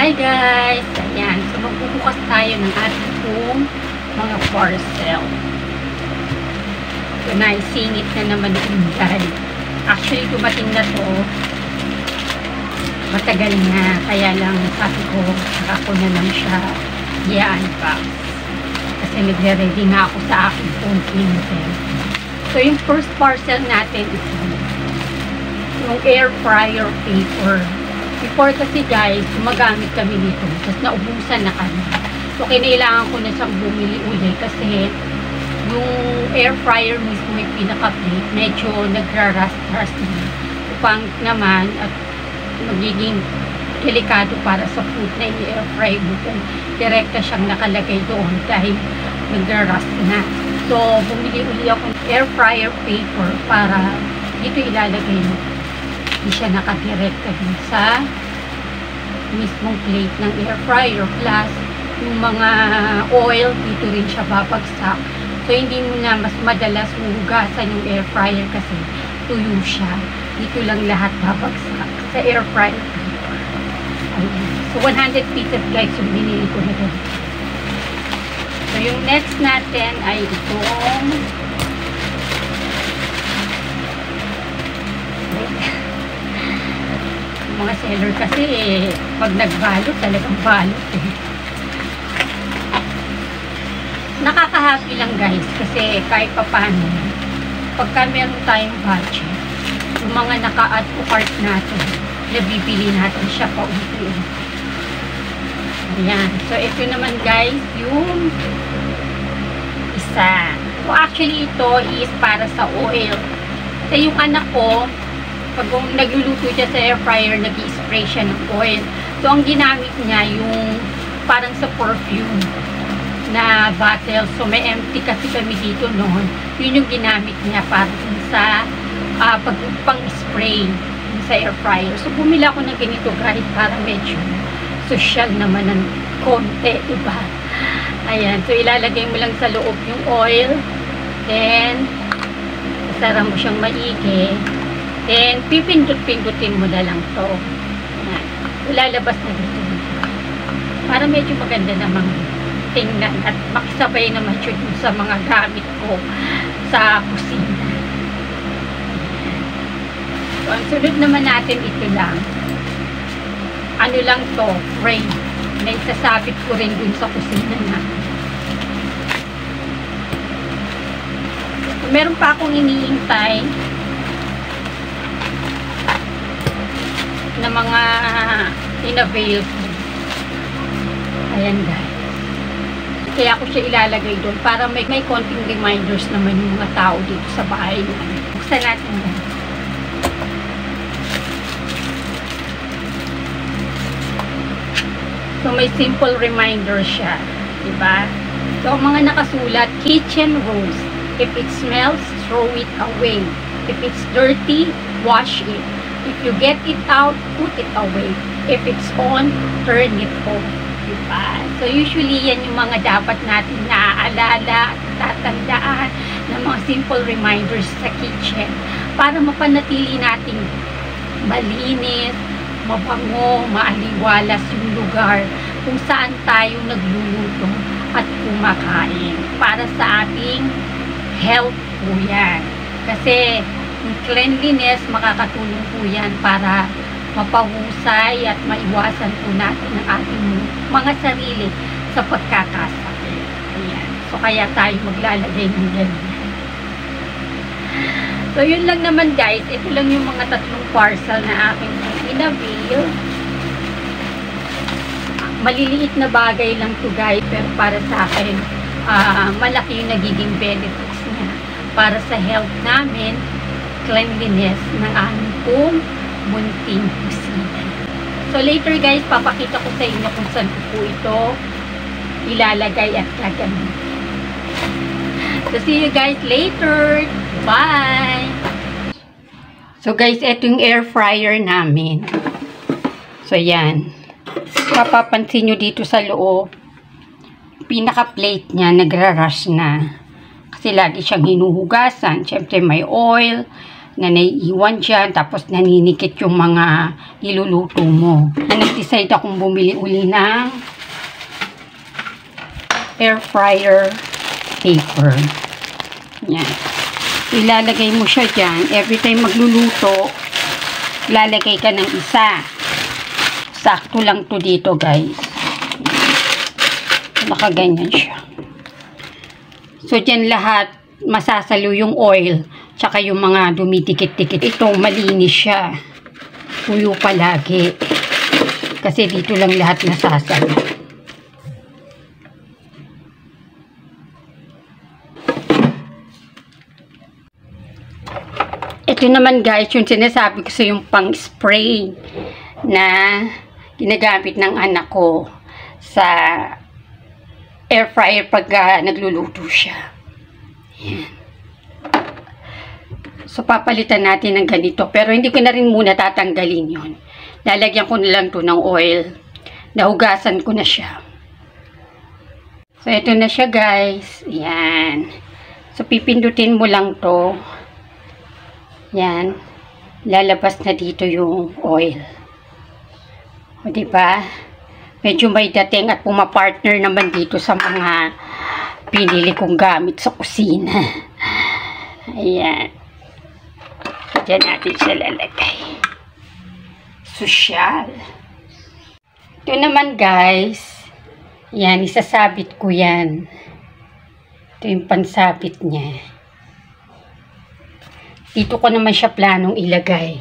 Hi guys! Ayan, so magbubukas tayo ng ating pong mga parcel. So naisingit na naman yung guys. Actually, dumating na to. Matagal na. Kaya lang sabi ko, saka ko na lang siya i-unbox. Kasi nagre-ready nga ako sa aking phone printer. So yung first parcel natin ito. Yung air fryer paper. Before kasi guys, gumagamit kami nito. Tapos naubusan na kami. So, kailangan ko na siyang bumili uli kasi yung air fryer mismo yung pinaka-plate, medyo nagra-rust-rust na. Upang naman at magiging delikado para sa food na i-air fry mo kung direkta siyang nakalagay doon dahil nagra-rust na. So, bumili uli ako ng air fryer paper para dito ilalagay mo. Hindi siya nakadirekta din sa mismong plate ng air fryer. Plus, yung mga oil, dito rin siya babagsak. So, hindi mo na mas madalas hugasan yung air fryer kasi tuyo siya. Dito lang lahat babagsak sa air fryer paper. So, 100 pieces guys yung binili ko na doon. So, yung next natin ay itong mga seller kasi pag nagbalot talagang balot nakaka-happy lang guys kasi kahit pa paano pagka meron tayong budget yung mga naka-add to cart natin nabibili natin siya pa unti-unti. Ayan, so ito naman guys yung isa. So actually ito is para sa oil kasi yung anak ko pag nagluluto siya sa air fryer, nag-i-spray siya ng oil. So, ang ginamit niya yung parang sa perfume na bottle. So, may empty kasi kami dito noon. Yun yung ginamit niya para sa pang-spray sa air fryer. So, bumili ako ng ganito guys para medyo social naman ng konti, diba? Ayan. So, ilalagay mo lang sa loob yung oil. Then, isara mo siyang maigi. Then, pipindot-pindutin mo na lang to. Ayan. Ilalabas na dito. Para medyo maganda namang tingnan at makisabay naman yun sa mga gamit ko sa kusina. So, ang sunod naman natin ito lang. Ano lang to? Frame. May sasabit ko rin dun sa kusina natin. So, meron pa akong iniintay na mga in-avail ko. Ayan guys. Kaya ako siya ilalagay doon para may konting reminders naman yung mga tao dito sa bahay namin. Buksan natin guys. So may simple reminder siya. Diba? So ang mga nakasulat, kitchen rules. If it smells, throw it away. If it's dirty, wash it. If you get it out, put it away. If it's on, turn it off. Diba? So, usually, yan yung mga dapat natin naaalala, tatandaan, na mga simple reminders sa kitchen para mapanatili natin malinis, mabango, maaliwalas yung lugar kung saan tayo nagluluto at kumakain. Para sa ating health po yan. Kasi, yung cleanliness, makakatulong po yan para mapahusay at maiwasan po natin ang ating mga sarili sa pagkakasakit. Ayan. So, kaya tayo maglalagay ng ganyan. So, yun lang naman guys. Ito lang yung mga tatlong parcel na aking in-avail. Maliliit na bagay lang to guys. Pero para sa akin, malaki yung nagiging benefits niya para sa health namin, cleanliness ng aming pong munting kusina. So later guys, papakita ko sa inyo kung saan ko po ito ilalagay at gagamit. So see you guys later. Bye! So guys, ito yung air fryer namin. So yan. Papapansin nyo dito sa loob, pinaka-plate niya nagra-rush na. Kasi lagi siyang hinuhugasan. Siyempre may oil. na naiiwan dyan, tapos naninikit yung mga niluluto mo. Nag-decide akong bumili uli ng air fryer paper. Yan. Ilalagay mo siya dyan. Every time magluluto, lalagay ka ng isa. Sakto lang to dito, guys. Nakaganyan siya. So, dyan lahat masasalo yung oil tsaka yung mga dumidikit-dikit. Ito, malinis siya. Tuyo palagi. Kasi dito lang lahat nasasalo. Ito naman guys, yung sinasabi ko sa yung pang-spray na ginagamit ng anak ko sa air fryer pag nagluluto siya. Yan. So, papalitan natin ng ganito. Pero hindi ko na rin muna tatanggalin yon. Lalagyan ko na lang to ng oil. Nahugasan ko na siya. So, ito na siya guys. Yan. So, pipindutin mo lang to. Yan. Lalabas na dito yung oil. O, diba? Medyo may dating at pumapartner naman dito sa mga pinili kong gamit sa kusina. Ayan. Diyan natin siya lalagay. Sosyal. Ito naman guys. Yan, isasabit ko yan. Ito yung pansabit niya. Dito ko naman siya planong ilagay.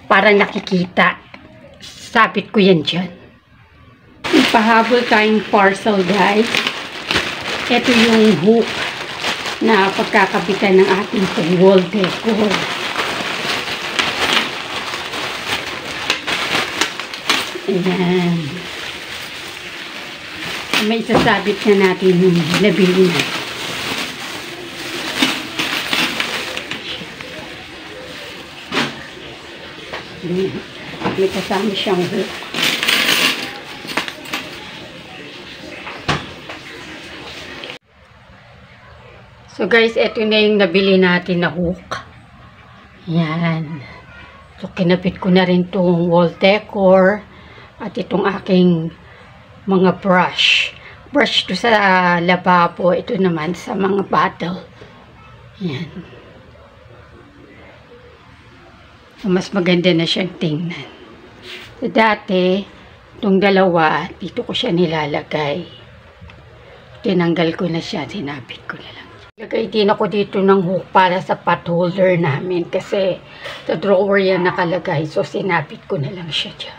Para nakikita. Sabit ko yan dyan. Ipahabol tayong parcel guys. Ito yung hook na pagkakabitan ng ating wall decor. Ayan. May isasabit na natin yung nabili na. May kasama siyang hook. So guys, ito na yung nabili natin na hook. Yan. So kinabit ko na rin itong wall decor at itong aking mga brush. Brush to sa lababo. Ito naman sa mga bottle. Yan. So mas maganda na siyang tingnan. So dati, itong dalawa, dito ko siya nilalagay. Tinanggal ko na siya, sinabit ko na lang. Lagay din ako dito ng hook para sa pot holder namin kasi sa drawer yan nakalagay. So, sinapit ko na lang siya dyan.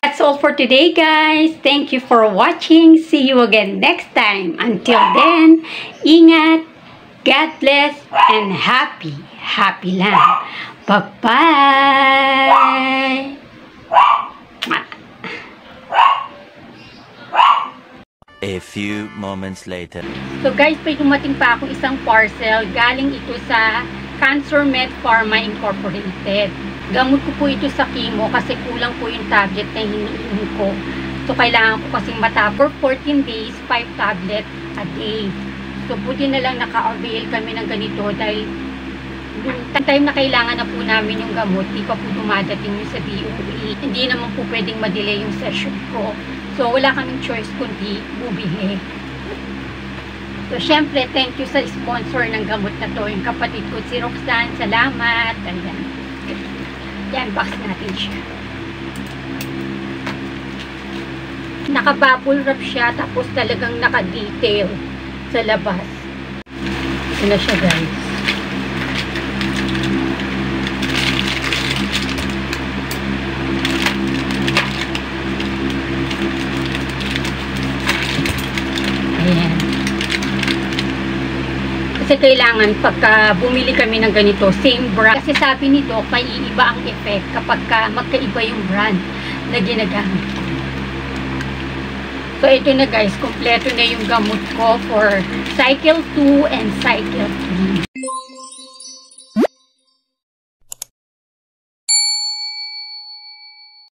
That's all for today, guys. Thank you for watching. See you again next time. Until then, ingat, God bless, and happy lang. Bye-bye! A few moments later. So guys, may dumating pa ako isang parcel. Galing ito sa Cancer Med Pharma Incorporated. Gamot ko po ito sa chemo kasi kulang po yung tablet na hinihingi ko. So kailangan ko kasing matapos 14 days, 5 tablet a day. So buti na lang naka-avail kami ng ganito dahil yung time na kailangan na po namin yung gamot, di pa po dumadating yung sa DOE. Hindi naman po pwedeng ma-delay yung session ko. So wala kaming choice kundi bumili. So syempre, thank you sa sponsor ng gamot na to, yung kapatid ko si Roxanne. Salamat. Ayan. Yan, box natin siya. Naka-bubble wrap siya, tapos talagang naka-detail sa labas. Ito na siya, guys. Ayan. Kasi kailangan pagka bumili kami ng ganito, same brand. Kasi sabi ni Doc, may iiba ang effect kapag magkaiba yung brand na ginagamit ko. So, ito na guys, kompleto na yung gamot ko for cycle 2 and cycle 3.